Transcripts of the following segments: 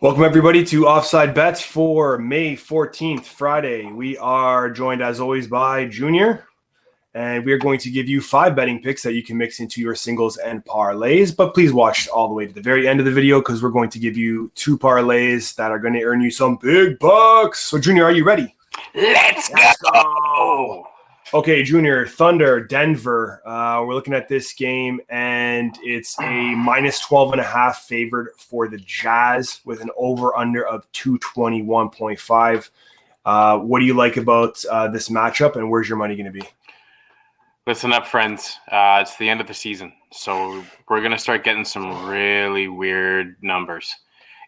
Welcome, everybody, to Offside Bets for May 14th, Friday. We are joined, as always, by Junior, and we are going to give you 5 betting picks that you can mix into your singles and parlays. But please watch all the way to the very end of the video because we're going to give you 2 parlays that are going to earn you some big bucks. So, Junior, are you ready? Let's go! Okay, Junior, Thunder, Denver. We're looking at this game, and it's a minus 12.5 favored for the Jazz with an over-under of 221.5. What do you like about this matchup, and where's your money going to be? Listen up, friends. It's the end of the season, so we're going to start getting some really weird numbers.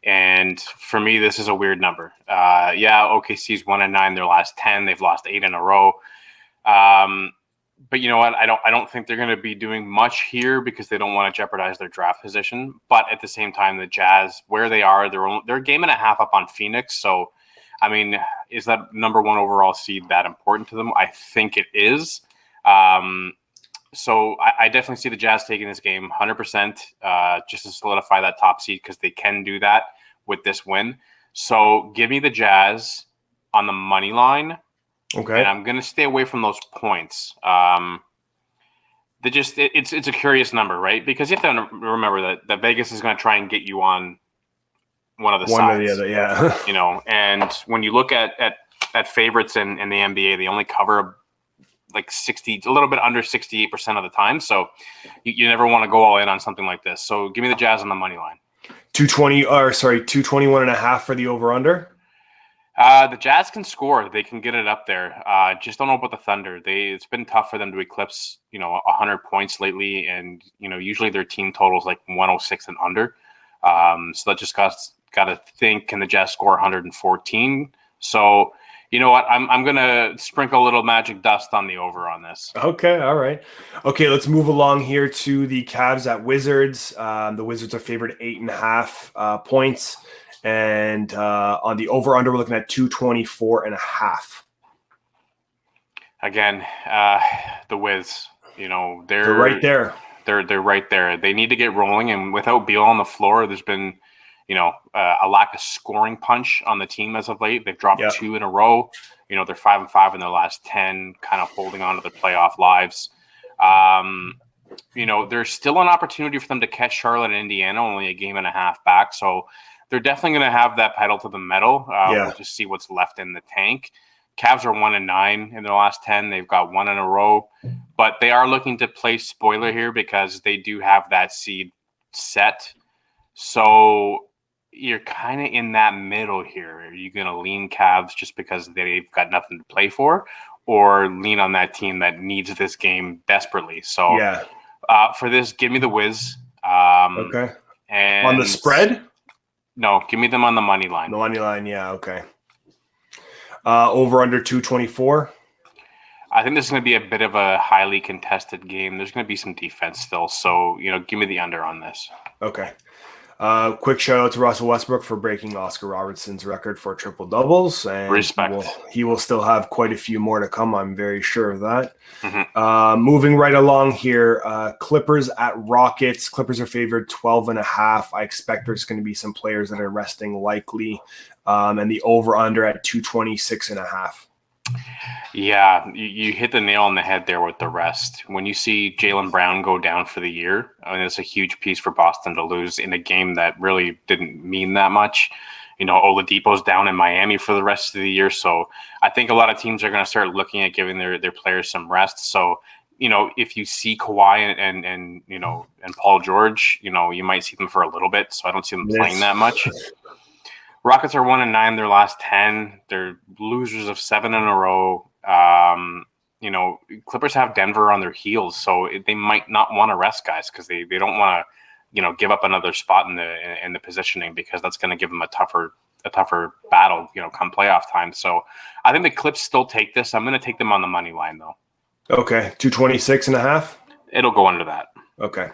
And for me, this is a weird number. OKC's 1-9 their last 10. They've lost 8 in a row. But you know what? I don't think they're going to be doing much here because they don't want to jeopardize their draft position. But at the same time, the Jazz, where they are, they're a game and a half up on Phoenix. So, I mean, is that number 1 overall seed that important to them? I think it is. So I definitely see the Jazz taking this game 100% just to solidify that top seed because they can do that with this win. So give me the Jazz on the money line. Okay. And I'm going to stay away from those points. It's a curious number, right? Because you have to remember that Vegas is going to try and get you on one of the sides. One or the other, yeah. And when you look at favorites in the NBA, they only cover like a little bit under 68% of the time. So you never want to go all in on something like this. So give me the Jazz on the money line. 221.5 for the over-under. The Jazz can score. They can get it up there. Just don't know about the Thunder. It's been tough for them to eclipse, 100 points lately. And, usually their team totals like 106 and under. So that just got to think, can the Jazz score 114? So, you know what? I'm going to sprinkle a little magic dust on the over on this. Okay, all right. Okay, let's move along here to the Cavs at Wizards. The Wizards are favored 8.5 points. And on the over-under, we're looking at 224.5. Again, the Wiz, they're right there. They're right there. They need to get rolling, and without Beal on the floor, there's been, a lack of scoring punch on the team as of late. They've dropped 2 in a row. They're 5-5 in their last 10, kind of holding on to their playoff lives. There's still an opportunity for them to catch Charlotte and Indiana, only a game and a half back. So they're definitely going to have that pedal to the metal. We'll just see what's left in the tank. Cavs are 1-9 in their last 10. They've got 1 in a row, but they are looking to play spoiler here because they do have that seed set. So you're kind of in that middle here. Are you going to lean Cavs just because they've got nothing to play for, or lean on that team that needs this game desperately? So for this, give me the Wiz. Okay. And on the spread? No, give me them on the money line. The money line, yeah, okay. Over under 224. I think this is going to be a bit of a highly contested game. There's going to be some defense still, so give me the under on this. Okay. Quick shout out to Russell Westbrook for breaking Oscar Robertson's record for triple doubles, and respect. He will still have quite a few more to come. I'm very sure of that. Mm-hmm. Moving right along here, Clippers at Rockets. Clippers are favored 12.5. I expect there's going to be some players that are resting likely, and the over under at 226.5. Yeah, you hit the nail on the head there with the rest. When you see Jaylen Brown go down for the year, I mean, it's a huge piece for Boston to lose in a game that really didn't mean that much. Oladipo's down in Miami for the rest of the year, so I think a lot of teams are going to start looking at giving their players some rest. So, if you see Kawhi and Paul George, you might see them for a little bit. So I don't see them playing that much. Rockets are 1-9 their last 10. They're losers of 7 in a row. Clippers have Denver on their heels, so they might not want to rest guys because they don't want to, give up another spot in the positioning because that's going to give them a tougher battle, come playoff time. So I think the Clips still take this. I'm going to take them on the money line though. Okay, 226.5. It'll go under that. Okay.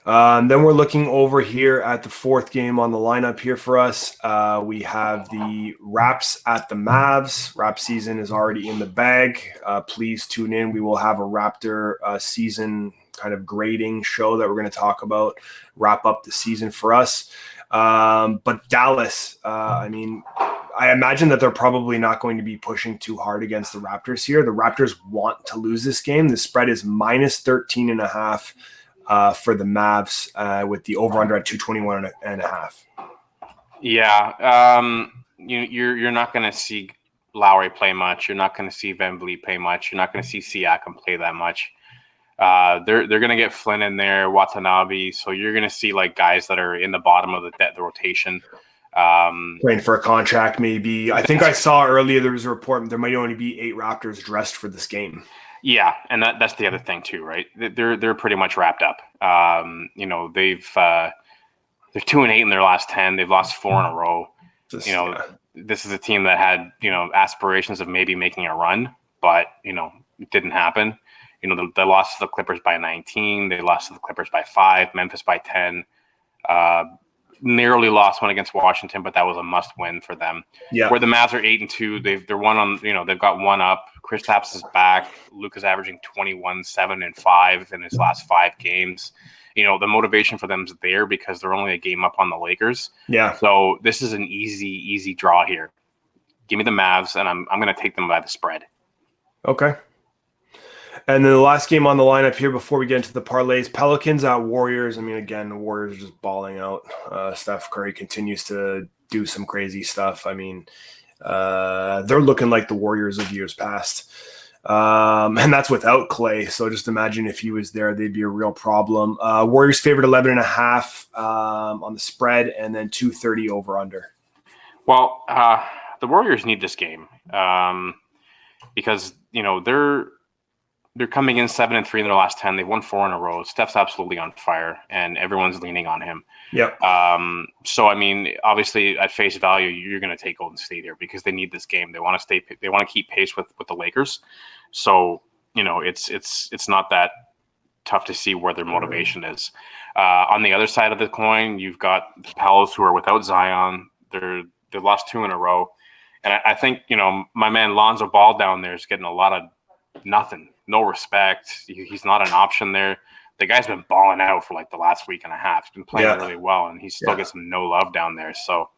Then we're looking over here at the 4th game on the lineup here for us. We have the Raps at the Mavs. Rap season is already in the bag. Please tune in. We will have a Raptor season kind of grading show that we're going to talk about, wrap up the season for us. But Dallas, I mean, I imagine that they're probably not going to be pushing too hard against the Raptors here. The Raptors want to lose this game. The spread is minus 13.5 for the Mavs with the over-under at 221.5. Yeah. You're not going to see Lowry play much. You're not going to see Van Vliet play much. You're not going to see Siakam play that much. They're going to get Flynn in there, Watanabe. So you're going to see like guys that are in the bottom of the rotation. Playing for a contract, maybe. I think I saw earlier there was a report there might only be 8 Raptors dressed for this game. Yeah, and that's the other thing too, right? They're pretty much wrapped up. They're 2-8 in their last 10. They've lost 4 in a row. This is a team that had aspirations of maybe making a run, but it didn't happen. They lost to the Clippers by 19. They lost to the Clippers by 5. Memphis by 10. Narrowly lost one against Washington, but that was a must-win for them. Yeah. Where the Mavs are 8-2, they're one on. They've got one up. Kristaps is back. Luka's averaging 21, 7, and 5 in his last 5 games. The motivation for them is there because they're only a game up on the Lakers. Yeah. So this is an easy draw here. Give me the Mavs, and I'm going to take them by the spread. Okay. And then the last game on the lineup here before we get into the parlays, Pelicans at Warriors. I mean, again, the Warriors are just balling out. Steph Curry continues to do some crazy stuff. I mean, they're looking like the Warriors of years past. And that's without Clay. So just imagine if he was there, they'd be a real problem. Warriors favored 11.5 on the spread, and then 230 over under. Well, the Warriors need this game because they're coming in 7-3 in their last 10. They've won 4 in a row. Steph's absolutely on fire, and everyone's leaning on him. Yep. So I mean, obviously, at face value, you're going to take Golden State here because they need this game. They want to stay. They want to keep pace with the Lakers. So it's not that tough to see where their motivation is. On the other side of the coin, you've got the Pelicans who are without Zion. They've lost 2 in a row, and I think my man Lonzo Ball down there is getting a lot of nothing. No respect. He's not an option there. The guy's been balling out for like the last week and a half. He's been playing really well, and he still gets no love down there. So,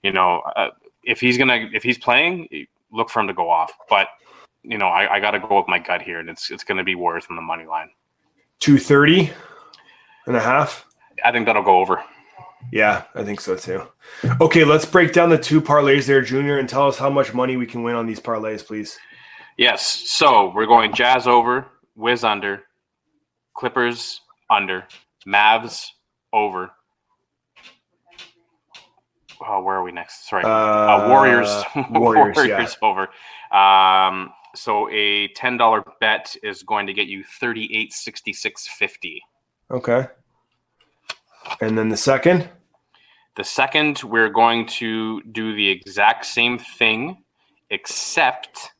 if he's playing, look for him to go off. But I got to go with my gut here, and it's going to be Warriors on the money line. 230.5. I think that'll go over. Yeah, I think so too. Okay, let's break down the 2 parlays there, Junior, and tell us how much money we can win on these parlays, please. Yes, so we're going Jazz over, Wiz under, Clippers under, Mavs over. Oh, where are we next? Sorry, Warriors over. So a $10 bet is going to get you $38.66.50. Okay. And then the second? The second, we're going to do the exact same thing, except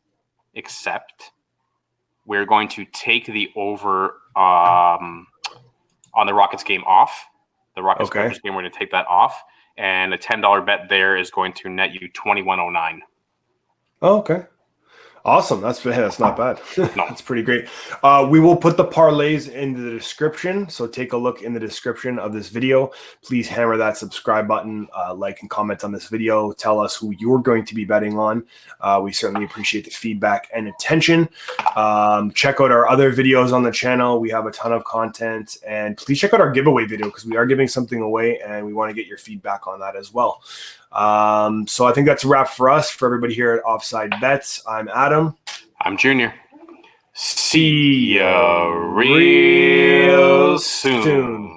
we're going to take the over on the Rockets game off. The Rockets game, we're going to take that off. And a $10 bet there is going to net you $21.09. Oh, okay. Awesome. That's not bad. No. That's pretty great. We will put the parlays in the description. So take a look in the description of this video. Please hammer that subscribe button, like and comment on this video. Tell us who you're going to be betting on. We certainly appreciate the feedback and attention. Check out our other videos on the channel. We have a ton of content. And please check out our giveaway video because we are giving something away and we want to get your feedback on that as well. So I think that's a wrap for us. For everybody here at Offside Bets, I'm Adam. I'm Junior. See ya real soon.